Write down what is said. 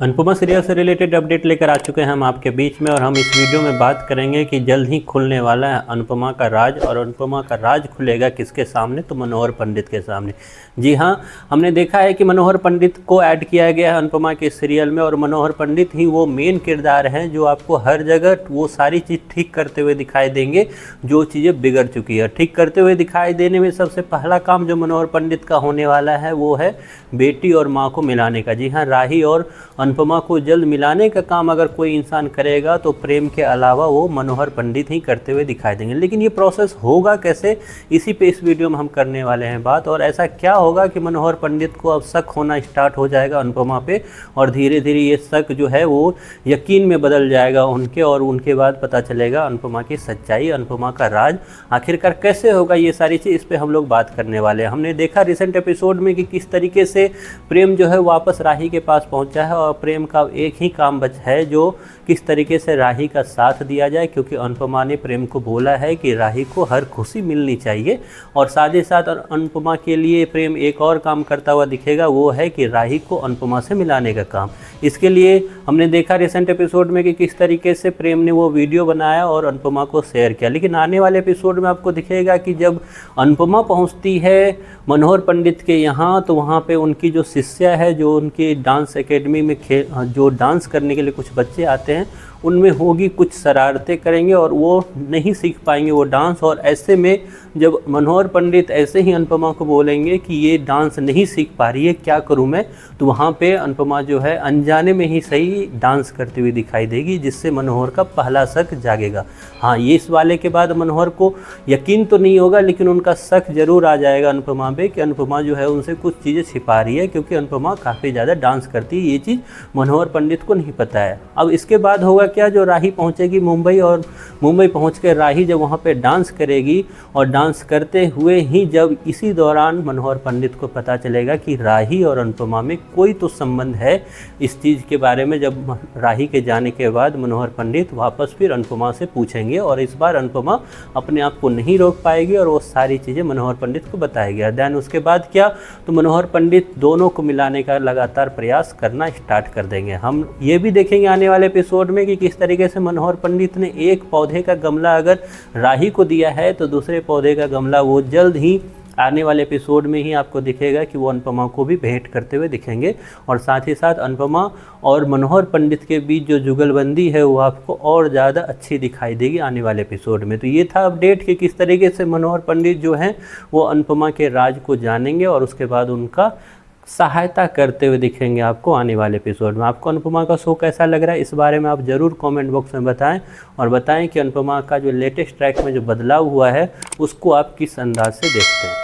Anupama serial से related update लेकर आ चुके हैं हम आपके बीच में, और हम इस वीडियो में बात करेंगे कि जल्द ही खुलने वाला है अनुपमा का राज। और अनुपमा का राज खुलेगा किसके सामने? तो मनोहर पंडित के सामने। जी हाँ, हमने देखा है कि मनोहर पंडित को ऐड किया गया है अनुपमा के सीरियल में, और मनोहर पंडित ही वो मेन किरदार हैं जो आपको हर जगह वो सारी चीज़ ठीक करते हुए दिखाई देंगे जो चीज़ें बिगड़ चुकी है। ठीक करते हुए दिखाई देने में सबसे पहला काम जो मनोहर पंडित का होने वाला है वो है बेटी और माँ को मिलाने का। जी हाँ, राही और अनुपमा को जल्द मिलाने का काम अगर कोई इंसान करेगा तो प्रेम के अलावा वो मनोहर पंडित ही करते हुए दिखाई देंगे। लेकिन ये प्रोसेस होगा कैसे, इसी पे इस वीडियो में हम करने वाले हैं बात। और ऐसा क्या होगा कि मनोहर पंडित को अब शक होना स्टार्ट हो जाएगा अनुपमा पे, और धीरे धीरे ये शक जो है वो यकीन में बदल जाएगा उनके, और उनके बाद पता चलेगा अनुपमा की सच्चाई, अनुपमा का राज आखिरकार कैसे होगा। ये सारी चीज़ इस पर हम लोग बात करने वाले हैं। हमने देखा रिसेंट एपिसोड में कि किस तरीके से प्रेम जो है वापस राही के पास पहुंचा है, और प्रेम का एक ही काम बच है जो किस तरीके से राही का साथ दिया जाए, क्योंकि अनुपमा ने प्रेम को बोला है कि राही को हर खुशी मिलनी चाहिए। और साथ ही साथ अनुपमा के लिए प्रेम एक और काम करता हुआ दिखेगा, वो है कि राही को अनुपमा से मिलाने का काम। इसके लिए हमने देखा रिसेंट एपिसोड में कि किस तरीके से प्रेम ने वो वीडियो बनाया और अनुपमा को शेयर किया। लेकिन आने वाले एपिसोड में आपको दिखेगा कि जब अनुपमा पहुंचती है मनोहर पंडित के यहाँ, तो वहाँ पे उनकी जो शिष्या है, जो उनकी डांस एकेडमी में जो डांस करने के लिए कुछ बच्चे आते हैं, उनमें होगी कुछ शरारतें करेंगे और वो नहीं सीख पाएंगे वो डांस। और ऐसे में जब मनोहर पंडित ऐसे ही अनुपमा को बोलेंगे कि ये डांस नहीं सीख पा रही है, क्या करूं मैं, तो वहाँ पे अनुपमा जो है अनजाने में ही सही डांस करती हुई दिखाई देगी, जिससे मनोहर का पहला शक जागेगा। हाँ, ये इस वाले के बाद मनोहर को यकीन तो नहीं होगा, लेकिन उनका शक जरूर आ जाएगा अनुपमा पे कि अनुपमा जो है उनसे कुछ चीज़ें छिपा रही है, क्योंकि अनुपमा काफ़ी ज़्यादा डांस करती है। ये चीज़ मनोहर पंडित को नहीं पता है। अब इसके बाद होगा क्या, जो राही पहुंचेगी मुंबई, और मुंबई पहुंच कर राही जब वहां पे डांस करेगी, और डांस करते हुए ही जब इसी दौरान मनोहर पंडित को पता चलेगा कि राही और अनुपमा में कोई तो संबंध है, इस चीज़ के बारे में जब राही के जाने के बाद मनोहर पंडित वापस फिर अनुपमा से पूछेंगे, और इस बार अनुपमा अपने आप को नहीं रोक पाएगी और वो सारी चीज़ें मनोहर पंडित को बताएगी। दैन उसके बाद क्या, तो मनोहर पंडित दोनों को मिलाने का लगातार प्रयास करना स्टार्ट कर देंगे। हम ये भी देखेंगे आने वाले एपिसोड में कि किस तरीके से मनोहर पंडित ने एक पौधे का गमला अगर राही को दिया है, तो दूसरे पौधे का गमला वो जल्द ही आने वाले एपिसोड में ही आपको दिखेगा कि वो अनुपमा को भी भेंट करते हुए दिखेंगे। और साथ ही साथ अनुपमा और मनोहर पंडित के बीच जो जुगलबंदी है वो आपको और ज़्यादा अच्छी दिखाई देगी आने वाले एपिसोड में। तो ये था अपडेट कि किस तरीके से मनोहर पंडित जो हैं वो अनुपमा के राज को जानेंगे, और उसके बाद उनका सहायता करते हुए दिखेंगे आपको आने वाले एपिसोड में। आपको अनुपमा का शो कैसा लग रहा है, इस बारे में आप ज़रूर कमेंट बॉक्स में बताएं, और बताएं कि अनुपमा का जो लेटेस्ट ट्रैक में जो बदलाव हुआ है उसको आप किस अंदाज से देखते हैं।